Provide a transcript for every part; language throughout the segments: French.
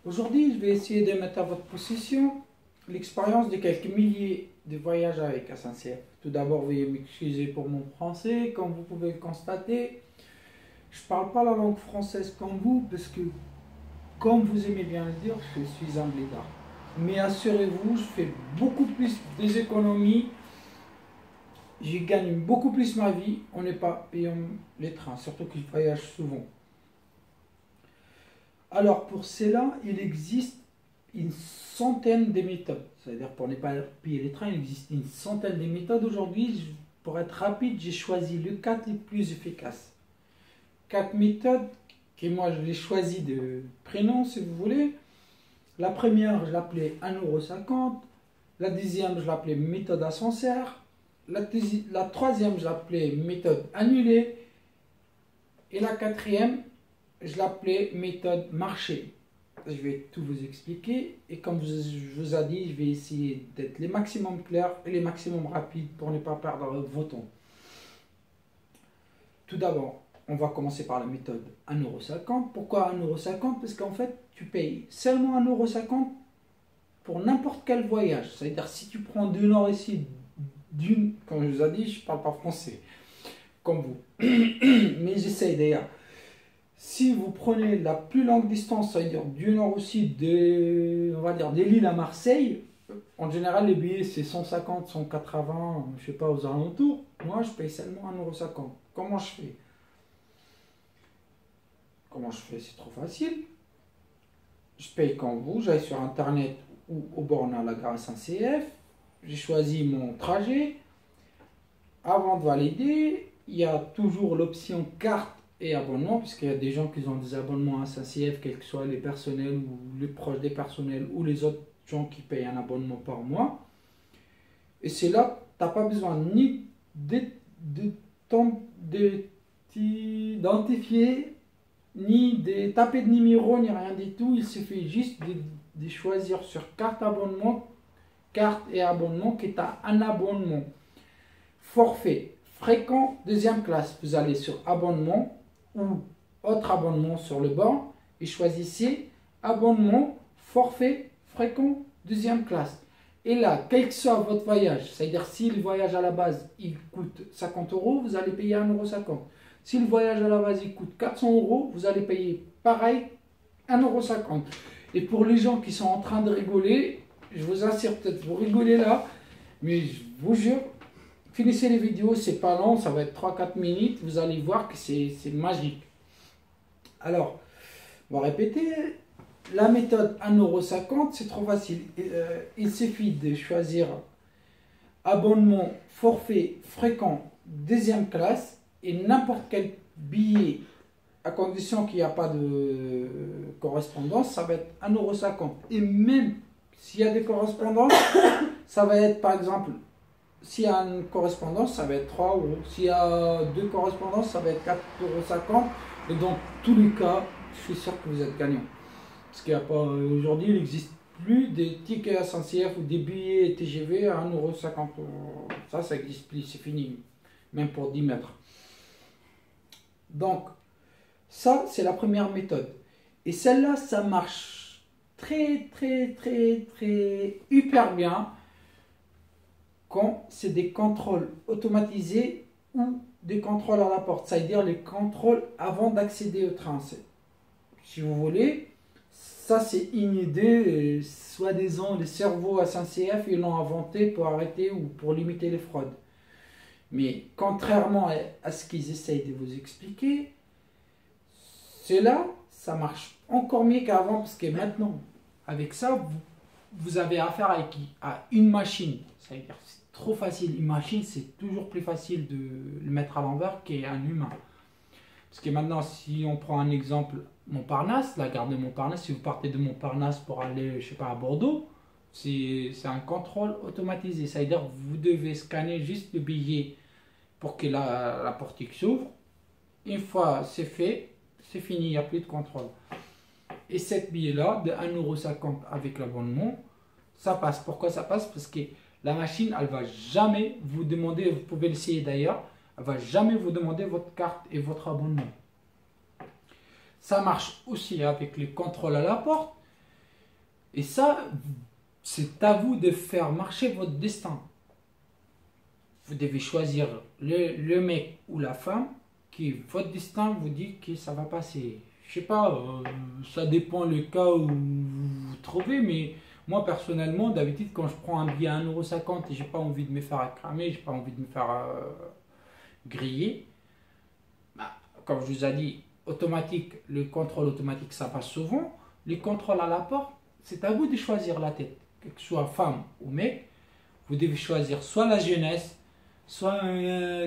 Aujourd'hui, je vais essayer de mettre à votre possession l'expérience de quelques milliers de voyages avec SNCF. Tout d'abord, veuillez m'excuser pour mon français. Comme vous pouvez le constater, je ne parle pas la langue française comme vous parce que, comme vous aimez bien le dire, je suis un blédard. Mais assurez-vous, je fais beaucoup plus des économies. Je gagne beaucoup plus ma vie. On n'est pas payant les trains, surtout que je voyage souvent. Alors pour cela, il existe une centaine de méthodes. C'est-à-dire pour ne pas payer les trains, il existe une centaine de méthodes. Aujourd'hui, pour être rapide, j'ai choisi les 4 les plus efficaces. 4 méthodes que moi je les choisis de prénom si vous voulez. La première, je l'appelais 1,50 €. La deuxième, je l'appelais méthode ascenseur. La troisième, je l'appelais méthode annulée. Et la quatrième, je l'appelais méthode marché. Je vais tout vous expliquer et comme je vous ai dit, je vais essayer d'être le maximum clair et le maximum rapide pour ne pas perdre vos temps. Tout d'abord, on va commencer par la méthode 1,50 €. Pourquoi 1,50 €? Parce qu'en fait, tu payes seulement 1,50 € pour n'importe quel voyage. C'est-à-dire si tu prends du nord ici, comme je vous ai dit, je ne parle pas français, comme vous. Mais j'essaye d'ailleurs. Si vous prenez la plus longue distance, c'est-à-dire du nord au sud, on va dire de Lille à Marseille, en général les billets c'est 150, 180, je sais pas, aux alentours. Moi je paye seulement 1,50 €. Comment je fais? C'est trop facile. Je paye comme vous, j'aille sur internet ou au borne à la gare SNCF, j'ai choisi mon trajet. Avant de valider, il y a toujours l'option carte et abonnement, puisqu'il y a des gens qui ont des abonnements à SNCF, quels que soient les personnels ou les proches des personnels ou les autres gens qui payent un abonnement par mois. Et c'est là, tu n'as pas besoin ni d'identifier, ni de taper de numéro, ni rien du tout. Il suffit juste de choisir sur carte et abonnement, qui est un abonnement forfait fréquent deuxième classe. Vous allez sur abonnement ou autre abonnement sur le bord et choisissez abonnement forfait fréquent deuxième classe. Et là, quel que soit votre voyage, c'est-à-dire si le voyage à la base il coûte 50 €, vous allez payer 1,50 €. Si le voyage à la base il coûte 400 €, vous allez payer pareil 1,50 €. Et pour les gens qui sont en train de rigoler, je vous assure, peut-être vous rigolez là, mais je vous jure, finissez les vidéos, c'est pas long, ça va être 3-4 minutes, vous allez voir que c'est magique. Alors, on va répéter, la méthode 1,50 €, c'est trop facile. Il suffit de choisir abonnement forfait fréquent deuxième classe et n'importe quel billet, à condition qu'il n'y a pas de correspondance, ça va être 1,50 €. Et même s'il y a des correspondances, ça va être par exemple, s'il y a une correspondance, ça va être 3 €. S'il y a 2 correspondances, ça va être 4,50 €. Et dans tous les cas, je suis sûr que vous êtes gagnant. Parce qu'il n'y a pas, aujourd'hui, il n'existe plus des tickets SNCF ou des billets TGV à 1,50 €. Ça n'existe plus, c'est fini. Même pour 10 mètres. Donc, ça, c'est la première méthode. Et celle-là, ça marche très, hyper bien quand c'est des contrôles automatisés ou des contrôles à la porte, c'est-à-dire les contrôles avant d'accéder au train. Si vous voulez, ça c'est une idée, soi-disant les cerveaux SNCF, ils l'ont inventé pour arrêter ou pour limiter les fraudes. Mais contrairement à ce qu'ils essayent de vous expliquer, cela, ça marche encore mieux qu'avant, parce que maintenant, avec ça, vous avez affaire à une machine. C'est-à-dire c'est trop facile. Une machine, c'est toujours plus facile de le mettre à l'envers qu'un humain. Parce que maintenant, si on prend un exemple, Montparnasse, la gare de Montparnasse, si vous partez de Montparnasse pour aller, je sais pas, à Bordeaux, c'est un contrôle automatisé. C'est-à-dire que vous devez scanner juste le billet pour que la portique s'ouvre. Une fois c'est fait, c'est fini, il n'y a plus de contrôle. Et cette billet-là, de 1,50 € avec l'abonnement, ça passe. Pourquoi ça passe? Parce que la machine, elle ne va jamais vous demander, vous pouvez l'essayer d'ailleurs, elle ne va jamais vous demander votre carte et votre abonnement. Ça marche aussi avec les contrôles à la porte. Et ça, c'est à vous de faire marcher votre destin. Vous devez choisir le mec ou la femme qui, votre destin, vous dit que ça va passer. Je sais pas, ça dépend le cas où vous vous trouvez, mais moi personnellement, d'habitude, quand je prends un billet à 1,50 € et j'ai pas envie de me faire cramer, j'ai pas envie de me faire griller, bah, comme je vous ai dit, automatique, le contrôle automatique, ça passe souvent. Les contrôles à la porte, c'est à vous de choisir la tête, que ce soit femme ou mec. Vous devez choisir soit la jeunesse, soit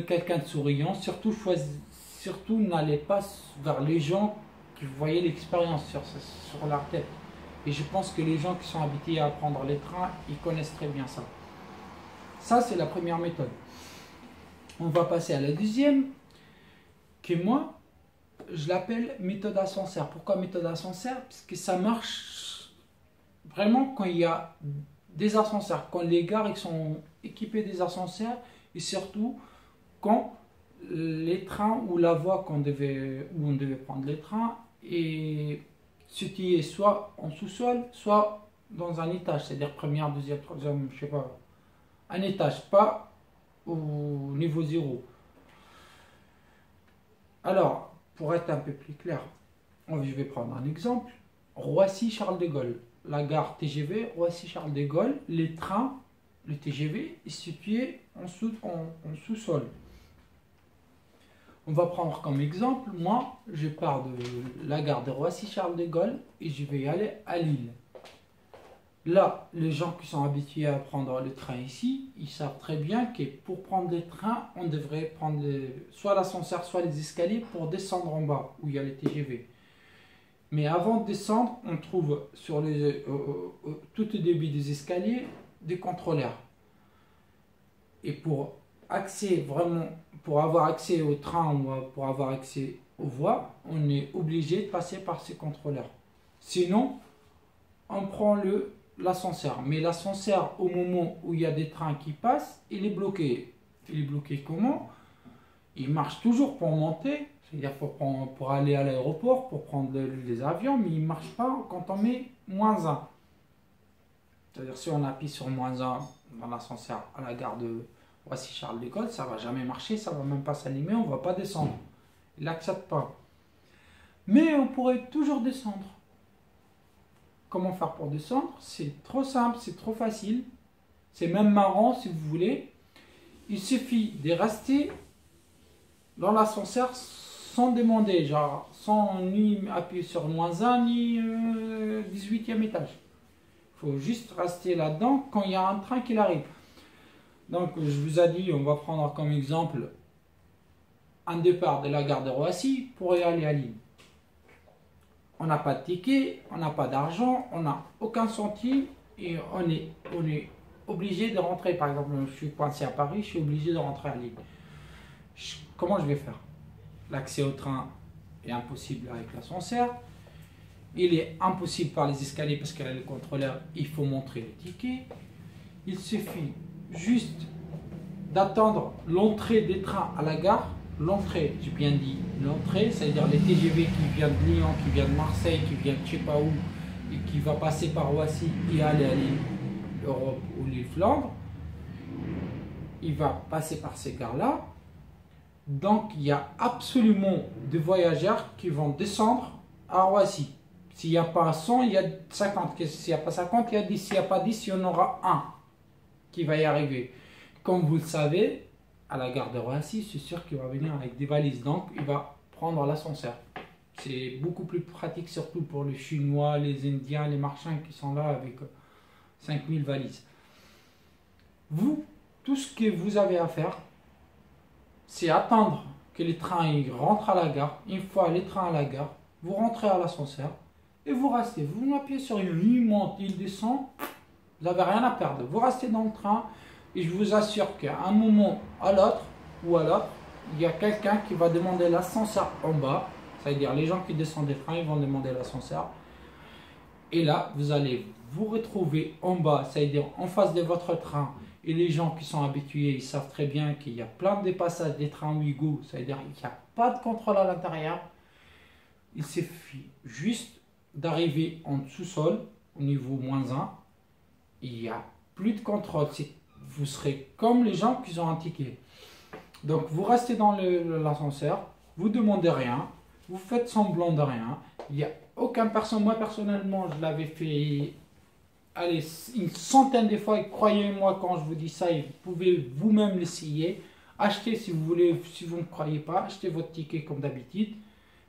quelqu'un de souriant. Surtout n'allez pas vers les gens qui voyaient l'expérience sur leur tête. Et je pense que les gens qui sont habitués à prendre les trains, ils connaissent très bien ça. Ça, c'est la première méthode. On va passer à la deuxième, que moi, je l'appelle méthode ascenseur. Pourquoi méthode ascenseur? Parce que ça marche vraiment quand il y a des ascenseurs, quand les gares ils sont équipés des ascenseurs, et surtout quand les trains ou la voie où on devait prendre les trains est située soit en sous-sol, soit dans un étage, c'est-à-dire première, deuxième, troisième, je sais pas, un étage, pas au niveau zéro. Alors, pour être un peu plus clair, je vais prendre un exemple. Roissy-Charles de Gaulle, la gare TGV Roissy-Charles de Gaulle, les trains, le TGV est situé en sous-sol. On va prendre comme exemple, moi, je pars de la gare de Roissy-Charles de Gaulle et je vais aller à Lille. Là, les gens qui sont habitués à prendre le train ici, ils savent très bien que pour prendre le train, on devrait prendre soit l'ascenseur, soit les escaliers pour descendre en bas, où il y a les TGV. Mais avant de descendre, on trouve sur tout au début des escaliers des contrôleurs. Et pour avoir accès au train ou pour avoir accès aux voies, on est obligé de passer par ces contrôleurs. Sinon, on prend l'ascenseur. Mais l'ascenseur, au moment où il y a des trains qui passent, il est bloqué. Il est bloqué comment? Il marche toujours pour monter, c'est-à-dire pour aller à l'aéroport, pour prendre les avions, mais il ne marche pas quand on met -1. C'est-à-dire si on appuie sur -1 dans l'ascenseur à la gare de Roissy-Charles de Gaulle, ça ne va jamais marcher, ça ne va même pas s'allumer, on ne va pas descendre. Il n'accepte pas. Mais on pourrait toujours descendre. Comment faire pour descendre? C'est trop simple, c'est trop facile. C'est même marrant si vous voulez. Il suffit de rester dans l'ascenseur sans demander, genre sans ni appuyer sur -1 ni 18e étage. Il faut juste rester là-dedans quand il y a un train qui arrive. Donc je vous ai dit, on va prendre comme exemple un départ de la gare de Roissy pour y aller à Lille. On n'a pas de ticket, on n'a pas d'argent, on n'a aucun centime et on est obligé de rentrer. Par exemple, je suis coincé à Paris, je suis obligé de rentrer à Lille. Comment je vais faire? L'accès au train est impossible avec l'ascenseur. Il est impossible par les escaliers parce qu'avec le contrôleur, il faut montrer le ticket. Il suffit juste d'attendre l'entrée des trains à la gare. L'entrée, j'ai bien dit l'entrée, c'est-à-dire les TGV qui viennent de Lyon, qui viennent de Marseille, qui viennent de je ne sais pas où, et qui va passer par Roissy et aller à l'île Europe ou l'île Flandre. Il va passer par ces gares-là. Donc, il y a absolument des voyageurs qui vont descendre à Roissy. S'il n'y a pas 100, il y a 50. S'il n'y a pas 50, il y a 10. S'il n'y a pas 10, il y en aura un qui va y arriver. Comme vous le savez, à la gare de Roissy, c'est sûr qu'il va venir avec des valises. Donc, il va prendre l'ascenseur. C'est beaucoup plus pratique, surtout pour les Chinois, les Indiens, les marchands qui sont là avec 5000 valises. Vous, tout ce que vous avez à faire, c'est attendre que les trains rentrent à la gare. Une fois les trains à la gare, vous rentrez à l'ascenseur et vous restez. Vous appuyez sur une, il monte, il descend, vous n'avez rien à perdre. Vous restez dans le train et je vous assure qu'à un moment à l'autre ou à l'autre, il y a quelqu'un qui va demander l'ascenseur en bas. C'est-à-dire les gens qui descendent des trains, ils vont demander l'ascenseur. Et là, vous allez vous retrouver en bas, c'est-à-dire en face de votre train. Et les gens qui sont habitués, ils savent très bien qu'il y a plein de passages des trains Ouigo, c'est-à-dire qu'il n'y a pas de contrôle à l'intérieur. il suffit juste d'arriver en sous-sol, au niveau -1. Il n'y a plus de contrôle. Vous serez comme les gens qui ont un ticket. Donc vous restez dans l'ascenseur, vous demandez rien, vous faites semblant de rien. Il n'y a aucune personne, moi personnellement, je l'avais fait allez, une centaine de fois, et croyez-moi quand je vous dis ça, vous pouvez vous-même l'essayer. Achetez si vous voulez, si vous ne croyez pas, achetez votre ticket comme d'habitude,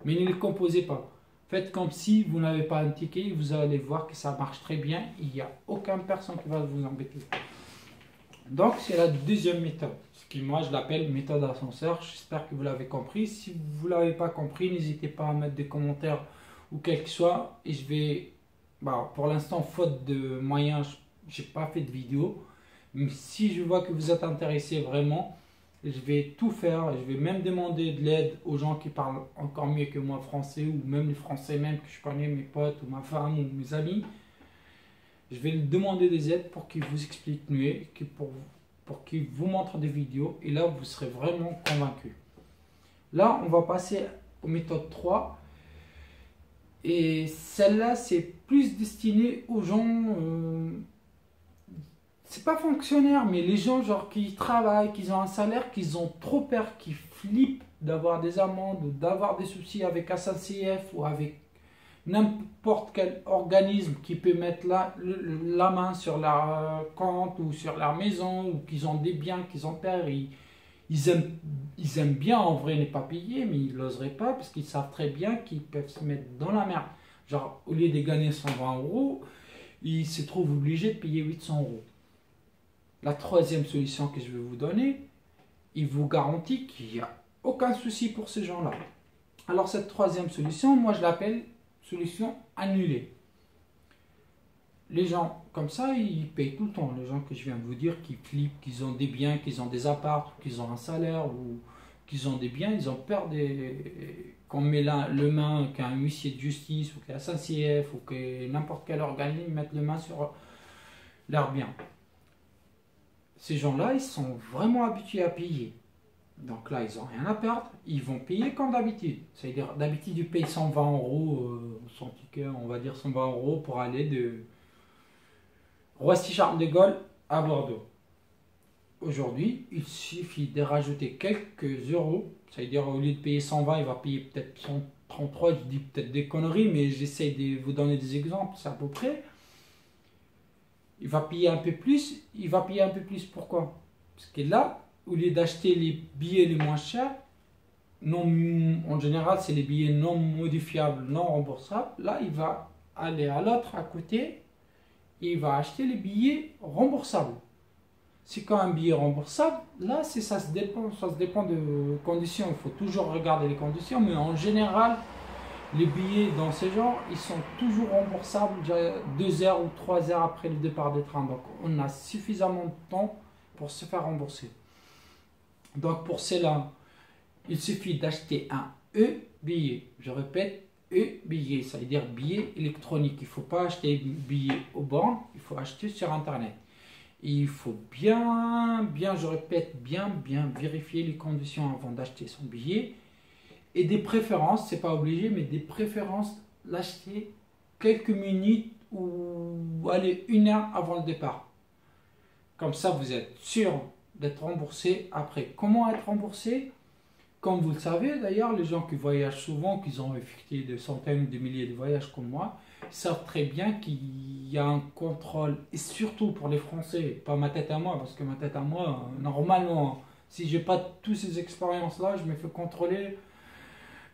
mais ne le composez pas. Faites comme si vous n'avez pas un ticket, vous allez voir que ça marche très bien, il n'y a aucune personne qui va vous embêter. Donc c'est la deuxième méthode, ce qui moi je l'appelle méthode ascenseur. J'espère que vous l'avez compris. Si vous ne l'avez pas compris, n'hésitez pas à mettre des commentaires ou quel que soit, et je vais, pour l'instant faute de moyens, je n'ai pas fait de vidéo, mais si je vois que vous êtes intéressé vraiment, je vais tout faire. Je vais même demander de l'aide aux gens qui parlent encore mieux que moi français, ou même les français même que je connais, mes potes ou ma femme ou mes amis. Je vais leur demander des aides pour qu'ils vous expliquent mieux, pour qu'ils vous montrent des vidéos, et là vous serez vraiment convaincu. Là on va passer aux méthodes 3, et celle-là c'est plus destiné aux gens, c'est pas fonctionnaires, mais les gens genre qui travaillent, qui ont un salaire, qui ont trop peur, qui flippent d'avoir des amendes, ou d'avoir des soucis avec SNCF ou avec n'importe quel organisme qui peut mettre la main sur leur compte ou sur leur maison, ou qu'ils ont des biens qu'ils ont perdu. Ils aiment bien en vrai ne pas payer, mais ils n'oseraient pas parce qu'ils savent très bien qu'ils peuvent se mettre dans la merde. Genre, au lieu de gagner 120 €, ils se trouvent obligés de payer 800 €. La troisième solution que je vais vous donner, il vous garantit qu'il n'y a aucun souci pour ces gens-là. Alors cette troisième solution, moi je l'appelle solution annulée. Les gens comme ça, ils payent tout le temps. Les gens que je viens de vous dire, qui flippent, qu'ils ont des biens, qu'ils ont des apparts, qu'ils ont un salaire, ou qu'ils ont des biens, ils ont peur qu'on met le main, qu'un huissier de justice, ou qu'un SNCF, ou que n'importe quel organisme mette le main sur leurs biens. Ces gens-là, ils sont vraiment habitués à payer. Donc là, ils n'ont rien à perdre, ils vont payer comme d'habitude. C'est-à-dire, d'habitude, ils payent 120 € son ticket, on va dire 120 € pour aller de Roissy-Charles de Gaulle à Bordeaux. Aujourd'hui, il suffit de rajouter quelques euros, c'est-à-dire au lieu de payer 120, il va payer peut-être 133, je dis peut-être des conneries, mais j'essaie de vous donner des exemples, c'est à peu près. Il va payer un peu plus, pourquoi? Parce que là, au lieu d'acheter les billets les moins chers, en général c'est les billets non modifiables, non remboursables, là il va aller à l'autre à côté, et il va acheter les billets remboursables. C'est quand un billet remboursable, là ça se dépend de conditions, il faut toujours regarder les conditions, mais en général, les billets dans ce genre, ils sont toujours remboursables 2 heures ou 3 heures après le départ des trains. Donc on a suffisamment de temps pour se faire rembourser. Donc pour cela, il suffit d'acheter un e-billet. Je répète, e-billet, ça veut dire billet électronique. Il ne faut pas acheter billet aux bornes, il faut acheter sur Internet. Et il faut bien vérifier les conditions avant d'acheter son billet. Et des préférences, c'est pas obligé, mais des préférences, l'acheter quelques minutes ou allez 1 heure avant le départ. Comme ça, vous êtes sûr d'être remboursé après. Comment être remboursé? Comme vous le savez d'ailleurs, les gens qui voyagent souvent, qui ont effectué des centaines ou des milliers de voyages comme moi, ils savent très bien qu'il y a un contrôle, et surtout pour les Français, pas ma tête à moi, parce que ma tête à moi, normalement, si j'ai pas toutes ces expériences-là, je me fais contrôler.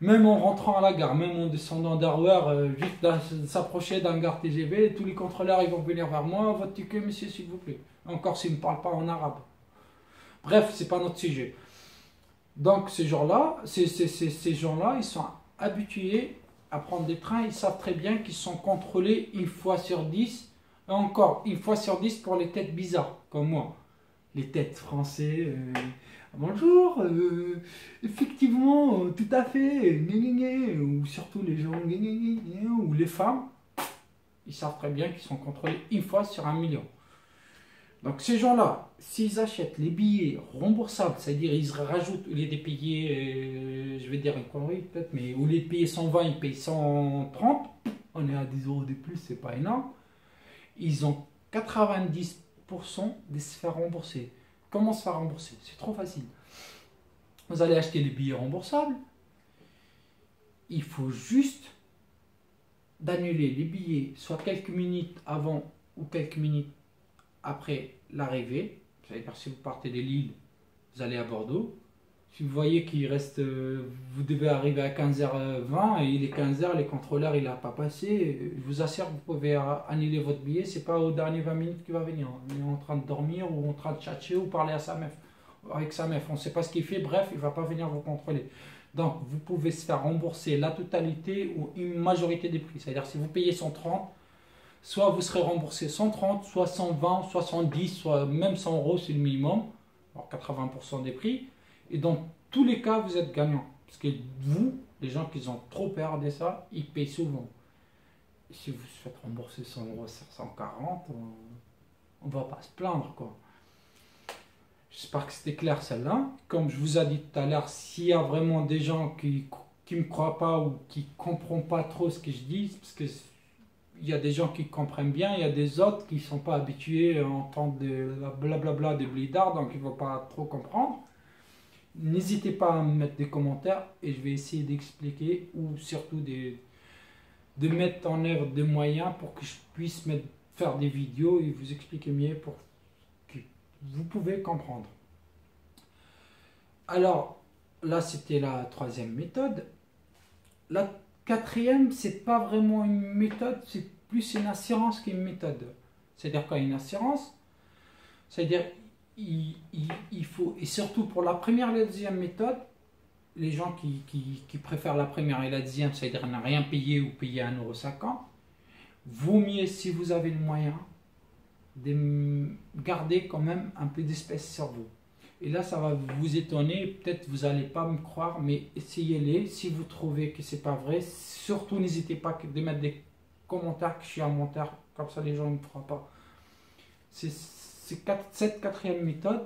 Même en rentrant à la gare, même en descendant d'Arwer, juste s'approcher d'un gare TGV, tous les contrôleurs ils vont venir vers moi, votre ticket monsieur s'il vous plaît. Encore s'ils ne parlent pas en arabe. Bref, c'est pas notre sujet. Donc ces gens-là, ils sont habitués à prendre des trains, ils savent très bien qu'ils sont contrôlés 1 fois sur 10, et encore 1 fois sur 10 pour les têtes bizarres, comme moi. Les têtes français... Bonjour, effectivement, tout à fait, ou surtout les gens, ou les femmes, ils savent très bien qu'ils sont contrôlés 1 fois sur 1 million. Donc ces gens-là, s'ils achètent les billets remboursables, c'est-à-dire ils rajoutent, au lieu de payer, je vais dire une connerie peut-être, mais au lieu de payer 120, ils payent 130, on est à 10 euros de plus, c'est pas énorme, ils ont 90% de se faire rembourser. Comment se faire rembourser? C'est trop facile. Vous allez acheter les billets remboursables, il faut juste d'annuler les billets soit quelques minutes avant ou quelques minutes après l'arrivée. C'est-à-dire si vous partez de Lille, vous allez à Bordeaux. Si vous voyez qu'il reste, vous devez arriver à 15h20 et il est 15h, les contrôleurs il n'a pas passé, je vous assure que vous pouvez annuler votre billet, c'est pas aux dernières 20 minutes qu'il va venir. Il est en train de dormir ou en train de tchatcher ou parler à sa meuf, avec sa meuf, on ne sait pas ce qu'il fait, bref, il ne va pas venir vous contrôler. Donc vous pouvez se faire rembourser la totalité ou une majorité des prix. C'est-à-dire si vous payez 130, soit vous serez remboursé 130, soit 120, 70, soit même 100 euros, c'est le minimum, alors 80% des prix. Et dans tous les cas, vous êtes gagnant. Parce que vous, les gens qui ont trop peur de ça, ils payent souvent. Et si vous vous faites rembourser 100 euros sur 140, on ne va pas se plaindre, quoi. J'espère que c'était clair celle-là. Comme je vous ai dit tout à l'heure, s'il y a vraiment des gens qui ne me croient pas ou qui ne comprennent pas trop ce que je dis, parce que il y a des gens qui comprennent bien, il y a des autres qui ne sont pas habitués à entendre la blablabla des blidards, donc ils ne vont pas trop comprendre. N'hésitez pas à me mettre des commentaires et je vais essayer d'expliquer ou surtout de mettre en œuvre des moyens pour que je puisse faire des vidéos et vous expliquer mieux pour que vous pouvez comprendre. Alors, là c'était la troisième méthode. La quatrième, c'est pas vraiment une méthode, c'est plus une assurance qu'une méthode. C'est-à-dire quoi, une assurance? C'est-à-dire, il faut, et surtout pour la première et la deuxième méthode, les gens qui préfèrent la première et la deuxième, c'est-à-dire ne rien payer ou payer 1,50 €, vaut mieux, si vous avez le moyen, de garder quand même un peu d'espèces sur vous. Et là, ça va vous étonner, peut-être vous n'allez pas me croire, mais essayez-les. Si vous trouvez que c'est pas vrai, surtout n'hésitez pas de mettre des commentaires que je suis un menteur, comme ça les gens ne me croient pas. Cette quatrième méthode,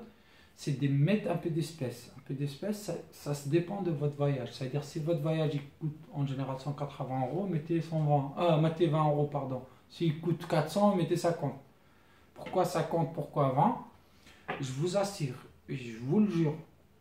c'est de mettre un peu d'espèces. Un peu d'espèces, ça se dépend de votre voyage. C'est-à-dire si votre voyage il coûte en général 180 €, mettez mettez 20 €, pardon. S'il coûte 400, mettez 50. Pourquoi 50, pourquoi 20? Je vous assure, et je vous le jure,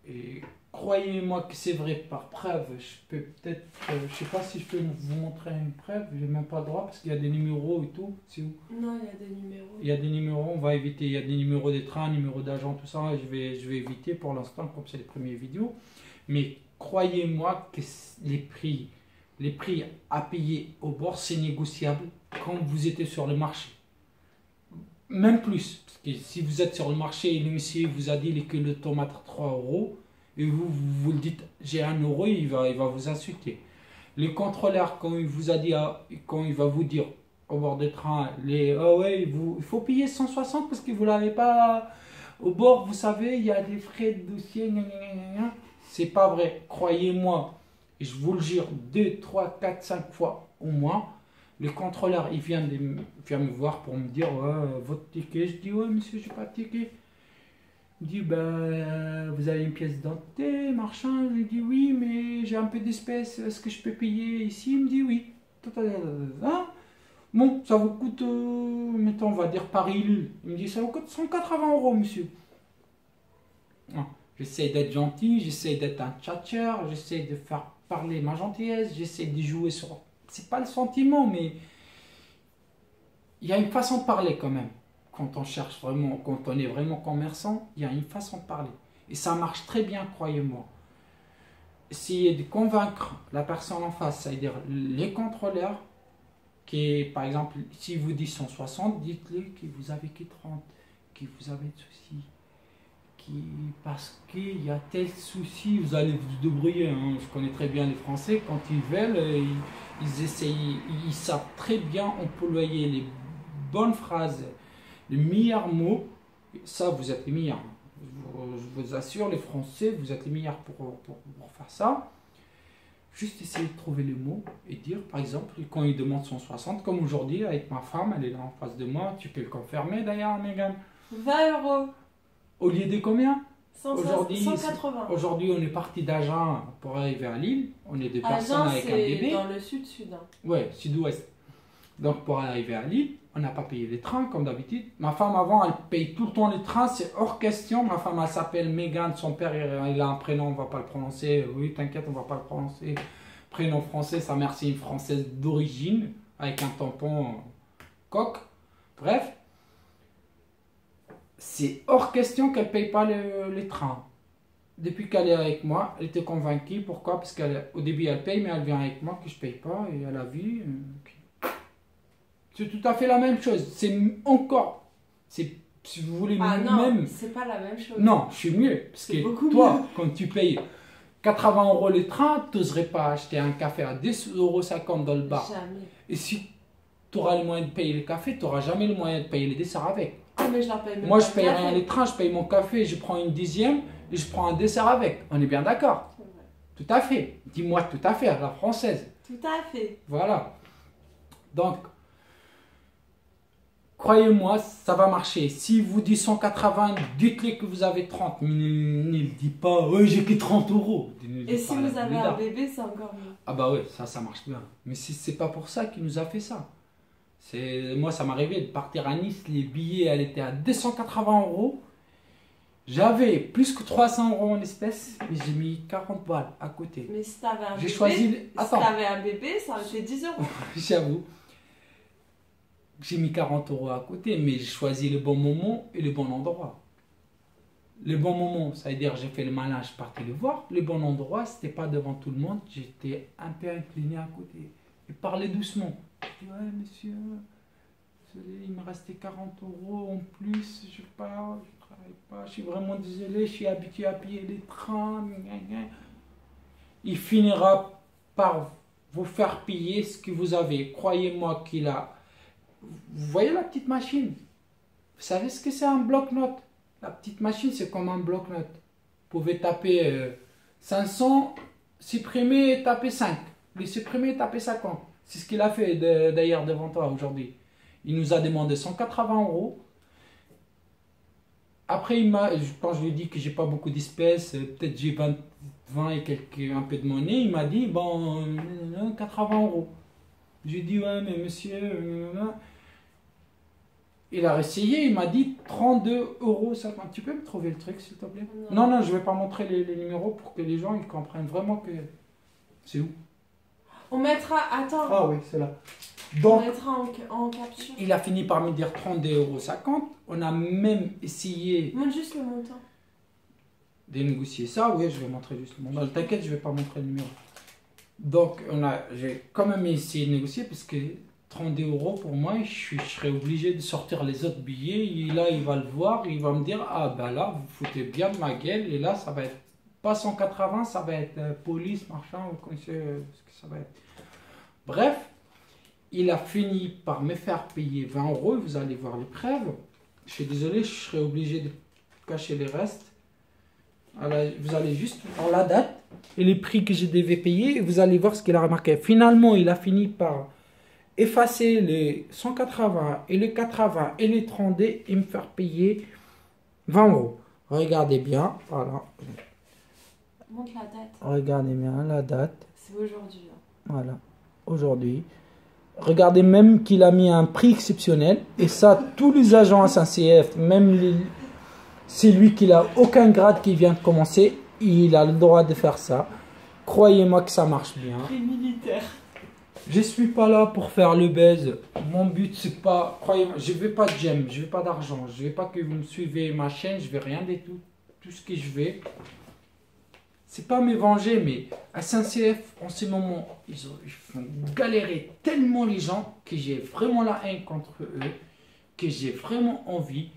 et croyez-moi que c'est vrai par preuve. Je peux peut-être, je sais pas si je peux vous montrer une preuve, j'ai même pas le droit parce qu'il y a des numéros et tout. C'est où? Non, il y a des numéros. Il y a des numéros, on va éviter. Il y a des numéros des trains, numéros d'agents, tout ça. Je vais éviter pour l'instant, comme c'est les premières vidéos. Mais croyez-moi que les prix à payer au bord, c'est négociable quand vous êtes sur le marché. Même plus, parce que si vous êtes sur le marché et le monsieur vous a dit que le tomate à 3 € et vous le dites j'ai 1 €, il va vous insulter. Le contrôleur, quand il vous a dit, quand il va vous dire au bord des trains, ah ouais, il faut payer 160 parce que vous l'avez pas au bord, vous savez, il y a des frais de dossier, c'est pas vrai, croyez-moi, je vous le jure, 2, 3, 4, 5 fois au moins. Le contrôleur, il vient me voir pour me dire votre ticket. Je dis ouais monsieur, j'ai pas de ticket. Il dit ben vous avez une pièce d'identité, machin. Je lui dis oui, mais j'ai un peu d'espèces. Est-ce que je peux payer ici? Il me dit oui. Bon, ça vous coûte, mettons, on va dire Paris-Lille. Il me dit ça vous coûte 180 € monsieur. J'essaie d'être gentil, j'essaie d'être un tchatcheur, j'essaie de faire parler ma gentillesse, j'essaie de jouer sur. C'est pas le sentiment, mais il y a une façon de parler quand même. Quand on cherche vraiment, quand on est vraiment commerçant, il y a une façon de parler. Et ça marche très bien, croyez-moi. Essayez de convaincre la personne en face, c'est-à-dire les contrôleurs, qui, par exemple, si vous dites 160, dites-lui que vous avez que 30, que vous avez de soucis. Parce qu'il y a tel souci, vous allez vous débrouiller. Hein. Je connais très bien les Français, quand ils veulent, ils essayent, ils savent très bien employer les bonnes phrases, les meilleurs mots. Ça, vous êtes les meilleurs. Je vous assure, les Français, vous êtes les meilleurs pour faire ça. Juste essayer de trouver les mots et dire, par exemple, quand ils demandent 160, comme aujourd'hui avec ma femme, elle est là en face de moi, tu peux le confirmer d'ailleurs, Megan. 20 euros. Au lieu de combien? 180. Aujourd'hui, on est parti d'Agen pour arriver à Lille. On est deux personnes avec un bébé. Dans le sud-sud. Hein. Ouais, sud-ouest. Donc, pour arriver à Lille, on n'a pas payé les trains comme d'habitude. Ma femme, avant, elle paye tout le temps les trains. C'est hors question. Ma femme, elle s'appelle Megan. Son père, il a un prénom, on ne va pas le prononcer. Oui, t'inquiète, on ne va pas le prononcer. Prénom français. Sa mère, c'est une Française d'origine, avec un tampon coq. Bref. C'est hors question qu'elle ne paye pas les trains. Depuis qu'elle est avec moi, elle était convaincue. Pourquoi? Parce qu'au début, elle paye, mais elle vient avec moi que je ne paye pas. Et elle a vu. C'est tout à fait la même chose. C'est encore. Si vous voulez non, même. c'est pas la même chose. Non, je suis mieux. Parce que toi, mieux. Quand tu payes 80 euros les trains, tu n'oserais pas acheter un café à 10,50 euros dans le bar. Jamais. Et si tu auras le moyen de payer le café, tu n'auras jamais le moyen de payer les desserts avec. Ah, mais je leur paye même moi, je paye rien les trains, je paye mon café, je prends une dixième et je prends un dessert avec. On est bien d'accord? Tout à fait. Dis-moi tout à fait, à la française. Tout à fait. Voilà. Donc, croyez-moi, ça va marcher. Si vous dites 180, dites-lui que vous avez 30. Mais ne dit pas, ouais, j'ai que 30 euros. Et si vous avez un bébé, c'est encore mieux. Ah bah ouais, ça marche bien. Mais si c'est pas pour ça qu'il nous a fait ça. Moi, ça m'arrivait de partir à Nice, les billets, elle était à 280 euros. J'avais plus que 300 euros en espèces, mais j'ai mis 40 balles à côté. Mais si t'avais un bébé, si t'avais un bébé, ça aurait fait 10 euros. J'avoue. J'ai mis 40 euros à côté, mais j'ai choisi le bon moment et le bon endroit. Le bon moment, ça veut dire j'ai fait le malin, je partais le voir. Le bon endroit, c'était pas devant tout le monde, j'étais un peu incliné à côté. Il parlait doucement. Je dis, ouais, monsieur, désolé, il me restait 40 euros en plus, je pars, je travaille pas, je suis vraiment désolé, je suis habitué à payer les trains. Il finira par vous faire payer ce que vous avez. Croyez-moi qu'il a. Vous voyez la petite machine? Vous savez ce que c'est un bloc-notes? La petite machine, c'est comme un bloc-notes. Vous pouvez taper 500, supprimer et taper 5. Les supprimer et taper 50. C'est ce qu'il a fait d'ailleurs devant toi aujourd'hui. Il nous a demandé 180 euros. Après, quand je lui ai dit que j'ai pas beaucoup d'espèces, peut-être j'ai 20 et un peu de monnaie, il m'a dit, bon, 80 euros. Je lui ai dit, ouais, mais monsieur... Il a essayé, il m'a dit 32,50 euros. Tu peux me trouver le truc, s'il te plaît? Non, je ne vais pas montrer les numéros pour que les gens ils comprennent vraiment que... C'est où? On mettra... Attends. Ah oui, c'est là. Donc, on mettra en capture. Il a fini par me dire 32,50 €. On a même essayé... Montre juste le montant. De négocier ça. Oui, je vais montrer juste le montant. T'inquiète, je ne vais pas montrer le numéro. Donc, j'ai quand même essayé de négocier parce que 32 € pour moi, je serais obligé de sortir les autres billets. Et là, il va le voir, il va me dire, ah ben là, vous foutez bien de ma gueule. Et là, ça va être pas 180, ça va être police, machin, vous connaissez ce que ça va être. Bref, il a fini par me faire payer 20 €. Vous allez voir les preuves. Je suis désolé, je serais obligé de cacher les restes. Alors, vous allez juste voir la date et les prix que je devais payer. Et vous allez voir ce qu'il a remarqué. Finalement, il a fini par effacer les 180 et les 80 et les 30 et me faire payer 20 €. Regardez bien. Voilà. Montre la date. Regardez bien la date. C'est aujourd'hui. Hein. Voilà. Aujourd'hui. Regardez même qu'il a mis un prix exceptionnel. Et ça, tous les agents SNCF, même c'est lui qui n'a aucun grade qui vient de commencer, il a le droit de faire ça. Croyez-moi que ça marche bien. Prix militaire. Je suis pas là pour faire le buzz. Mon but, c'est pas... Croyez-moi, je veux pas de j'aime, je veux pas d'argent. Je veux pas que vous me suivez ma chaîne, je veux rien du tout. Tout ce que je veux, c'est pas me venger, mais à SNCF, en ce moment, ils font galérer tellement les gens que j'ai vraiment la haine contre eux, que j'ai vraiment envie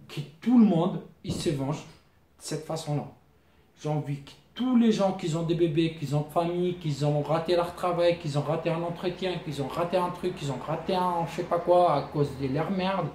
que tout le monde, il se venge de cette façon-là. J'ai envie que tous les gens qui ont des bébés, qui ont de famille, qui ont raté leur travail, qui ont raté un entretien, qui ont raté un truc, qui ont raté un je sais pas quoi à cause de leur merde,